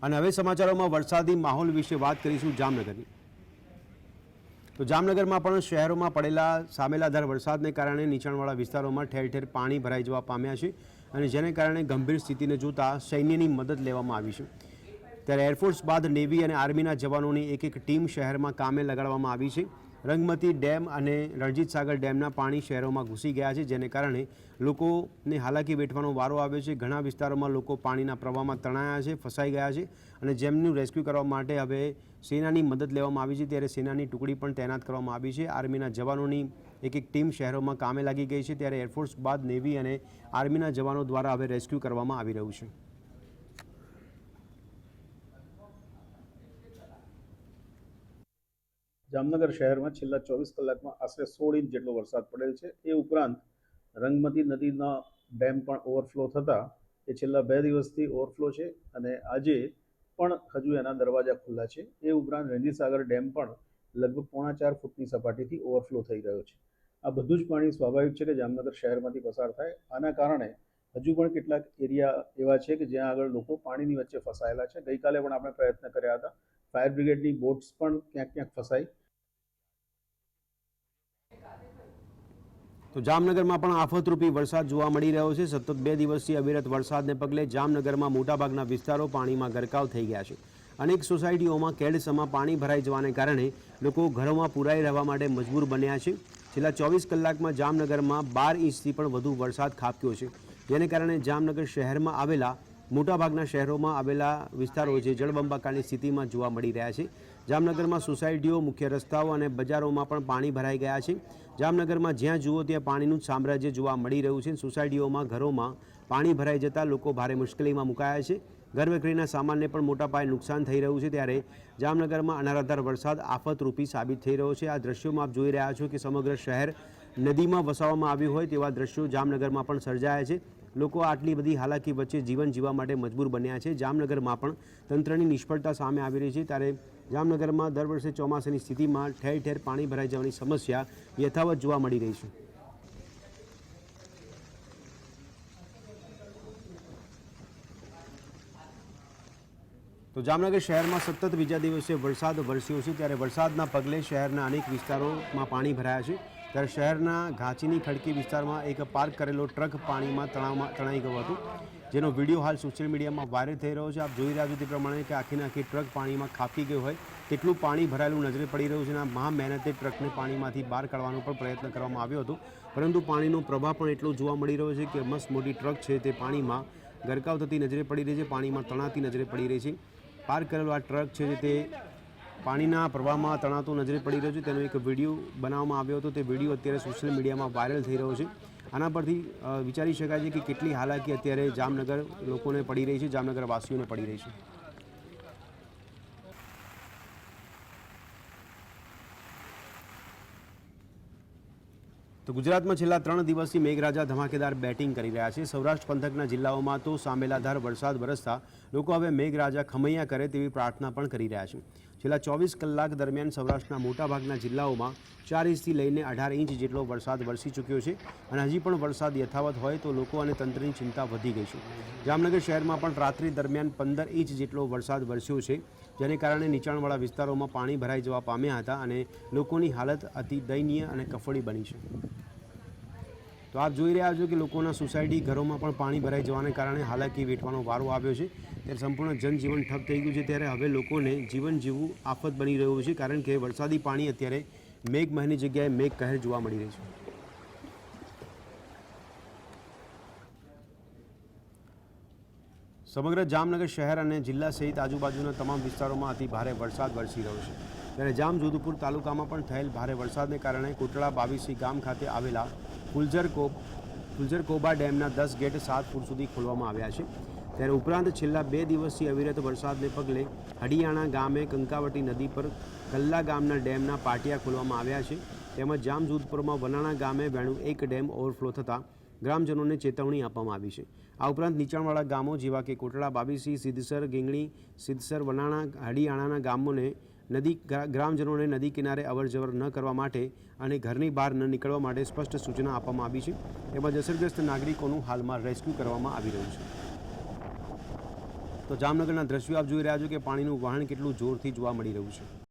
અને હવે સમાચારોમાં વરસાદી માહોલ વિશે વાત કરીશું જામનગરની। તો જામનગરમાં પણ શહેરોમાં પડેલા સામેલાધાર વરસાદને કારણે નીચાણવાળા વિસ્તારોમાં ઠેર ઠેર પાણી ભરાઈ જવા પામ્યા છે અને જેને કારણે ગંભીર સ્થિતિને જોતા સૈન્યની મદદ લેવામાં આવી છે। ત્યારે એરફોર્સ બાદ નેવી અને આર્મીના જવાનોની એક ટીમ શહેરમાં કામે લગાડવામાં આવી છે। રંગમતી ડેમ અને રણજીત સાગર ડેમના પાણી શહેરોમાં ઘૂસી ગયા છે, જેને કારણે લોકોને હાલાકી વેઠવાનો વારો આવ્યો છે। ઘણા વિસ્તારોમાં લોકો પાણીના પ્રવાહમાં તણાયા છે, ફસાઈ ગયા છે અને જેમનું રેસ્ક્યુ કરવા માટે હવે સેનાની મદદ લેવામાં આવી છે। ત્યારે સેનાની ટુકડી પણ તૈનાત કરવામાં આવી છે। આર્મીના જવાનોની એક ટીમ શહેરોમાં કામે લાગી ગઈ છે, ત્યારે એરફોર્સ બાદ નેવી અને આર્મીના જવાનો દ્વારા હવે રેસ્ક્યુ કરવામાં આવી રહ્યું છે। જામનગર શહેરમાં છેલ્લા 24 કલાકમાં આશરે 16 ઇંચ જેટલો વરસાદ પડેલ છે। એ ઉપરાંત રંગમતી નદીના ડેમ પણ ઓવરફ્લો થતાં એ છેલ્લા 2 દિવસથી ઓવરફ્લો છે અને આજે પણ હજુ એના દરવાજા ખુલ્લા છે। એ ઉપરાંત રણજીત સાગર ડેમ પણ લગભગ 3.25 ફૂટની સપાટીથી ઓવરફ્લો થઈ રહ્યો છે। આ બધું જ પાણી સ્વાભાવિક છે કે જામનગર શહેરમાંથી પસાર થાય। આના કારણે હજુ પણ કેટલાક એરિયા એવા છે કે જ્યાં આગળ લોકો પાણીની વચ્ચે ફસાયેલા છે। ગઈકાલે પણ આપણે પ્રયત્ન કર્યા હતા, ફાયર બ્રિગેડની બોટ્સ પણ ક્યાંક ફસાઈ। તો જામનગરમાં પણ આફતરૂપી વરસાદ જોવા મળી રહ્યો છે। સતત 2 દિવસથી અવિરત વરસાદને પગલે જામનગરમાં મોટાભાગના વિસ્તારો પાણીમાં ગરકાવ થઈ ગયા છે। અનેક સોસાયટીઓમાં કેડસમાં પાણી ભરાઈ જવાને કારણે લોકો ઘરોમાં પુરાઈ રહેવા માટે મજબૂર બન્યા છે। છેલ્લા 24 કલાકમાં જામનગરમાં 12 ઇંચથી પણ વધુ વરસાદ ખાબક્યો છે, જેને કારણે જામનગર શહેરમાં આવેલા મોટાભાગના શહેરોમાં આવેલા વિસ્તારો જે જળબંબાકારની સ્થિતિમાં જોવા મળી રહ્યા છે। જામનગરમાં સોસાયટીઓ, મુખ્ય રસ્તાઓ અને બજારોમાં પણ પાણી ભરાઈ ગયા છે। જામનગરમાં જ્યાં જુઓ ત્યાં પાણીનું જ સામ્રાજ્ય જોવા મળી રહ્યું છે। સોસાયટીઓમાં, ઘરોમાં પાણી ભરાઈ જતાં લોકો ભારે મુશ્કેલીમાં મુકાયા છે। ઘર વખરીના સામાનને પણ મોટા પાયે નુકસાન થઈ રહ્યું છે। ત્યારે જામનગરમાં અનરાધાર વરસાદ આફતરૂપી સાબિત થઈ રહ્યો છે। આ દ્રશ્યોમાં આપ જોઈ રહ્યા છો કે સમગ્ર શહેર નદીમાં વસાવવામાં આવ્યું હોય તેવા દ્રશ્યો જામનગરમાં પણ સર્જાયા છે। લોકો આટલી બધી હાલાકી વચ્ચે જીવન જીવવા માટે મજબૂર બન્યા છે। જામનગરમાં પણ તંત્રની નિષ્ફળતા સામે આવી રહી છે। ત્યારે જામનગરમાં દર વર્ષે ચોમાસાની સ્થિતિમાં ઠેર ઠેર પાણી ભરાઈ જવાની સમસ્યા યથાવત જોવા મળી રહી છે। તો જામનગર શહેરમાં સતત બીજા દિવસે વરસાદ વરસ્યો છે, ત્યારે વરસાદના પગલે શહેરના અનેક વિસ્તારોમાં પાણી ભરાયા છે। ત્યારે શહેરના ઘાંચીની ખડકી વિસ્તારમાં એક પાર્ક કરેલો ટ્રક પાણીમાં તણાઈ ગયો હતો, જેનો વિડીયો હાલ સોશિયલ મીડિયામાં વાયરલ થઈ રહ્યો છે। આપ જોઈ રહ્યા છો તે પ્રમાણે કે આખી ટ્રક પાણીમાં ખાબકી ગઈ હોય તેટલું પાણી ભરાયેલું નજરે પડી રહ્યું છે અને મહા મહેનતે ટ્રકને પાણીમાંથી બહાર કાઢવાનો પણ પ્રયત્ન કરવામાં આવ્યો હતો, પરંતુ પાણીનો પ્રવાહ પણ એટલો જોવા મળી રહ્યો છે કે મસ્ત મોટી ટ્રક છે તે પાણીમાં ગરકાવ થતી નજરે પડી રહી છે, પાણીમાં તણાતી નજરે પડી રહી છે। પાર્ક કરેલો આ ટ્રક છે તે પાણીના પ્રવાહમાં તણાતો નજરે પડી રહ્યો છે। તેનો એક વિડીયો બનાવવામાં આવ્યો હતો, તે વિડીયો અત્યારે સોશિયલ મીડિયામાં વાયરલ થઈ રહ્યો છે। આના પરથી વિચારી શકાય છે કે કેટલી હાલાકી અત્યારે જામનગર લોકોને પડી રહી છે, જામનગર વાસીઓને પડી રહી છે। તો ગુજરાતમાં છેલ્લા 3 દિવસથી મેઘરાજા ધમાકેદાર બેટિંગ કરી રહ્યા છે। સૌરાષ્ટ્ર પંથકના જિલ્લાઓમાં તો સામેલાધાર વરસાદ વરસતા લોકો હવે મેઘરાજા ખમૈયા કરે તેવી પ્રાર્થના પણ કરી રહ્યા છે। છેલ્લા 24 કલાક દરમિયાન સૌરાષ્ટ્રના મોટાભાગના જિલ્લાઓમાં 4 ઇંચથી લઈને 18 ઇંચ જેટલો વરસાદ વરસી ચૂક્યો છે અને હજી પણ વરસાદ યથાવત હોય તો લોકો અને તંત્રની ચિંતા વધી ગઈ છે। જામનગર શહેરમાં પણ રાત્રિ દરમિયાન 15 ઇંચ જેટલો વરસાદ વરસ્યો છે, જેને કારણે નીચાણવાળા વિસ્તારોમાં પાણી ભરાઈ જવા પામ્યા હતા અને લોકોની હાલત અતિ દયનીય અને કફોડી બની છે। તો આપ જોઈ રહ્યા છો કે લોકોના સોસાયટી, ઘરોમાં પણ પાણી ભરાઈ જવાને કારણે હાલાકી વેઠવાનો વારો આવ્યો છે। ત્યારે સંપૂર્ણ જનજીવન ઠપ થઈ ગયું છે। ત્યારે હવે લોકોને જીવન જીવવું આફત બની રહ્યું છે, કારણ કે વરસાદી પાણી અત્યારે મેઘ મહેરની જગ્યાએ મેઘ કહેર જોવા મળી રહી છે। સમગ્ર જામનગર શહેર અને જિલ્લા સહિત આજુબાજુના તમામ વિસ્તારોમાં અતિ ભારે વરસાદ વરસી રહ્યો છે। ત્યારે જામજોધપુર તાલુકામાં પણ થયેલ ભારે વરસાદને કારણે કોટડા બાવીસી ગામ ખાતે આવેલા ફુલઝરકોબા ડેમના 10 ગેટ 7 ફૂટ સુધી ખોલવામાં આવ્યા છે। ત્યારે ઉપરાંત છેલ્લા 2 દિવસથી અવિરત વરસાદને પગલે હડિયાણા ગામે કંકાવટી નદી પર કલ્લા ગામના ડેમના પાટિયા ખોલવામાં આવ્યા છે। તેમજ જામજોધપુરમાં વનાણા ગામે વેણુ 1 ડેમ ઓવરફ્લો થતાં ગ્રામજનોને ચેતવણી આપવામાં આવી છે। આ ઉપરાંત નીચાણવાળા ગામો જેવા કે કોટડા બાવીસી, સિદ્ધસર, ગીંગણી, સિદ્ધસર, વનાણા, હડિયાણાના ગામોને ગ્રામજનોને નદી કિનારે અવરજવર ન કરવા માટે અને ઘરની બહાર ન નીકળવા માટે સ્પષ્ટ સૂચના આપવામાં આવી છે। તેમજ અસરગ્રસ્ત નાગરિકોનું હાલમાં રેસ્ક્યુ કરવામાં આવી રહ્યું છે। તો જામનગરના દ્રશ્યો આપ જોઈ રહ્યા છો કે પાણીનું વહાણ કેટલું જોરથી જોવા મળી રહ્યું છે.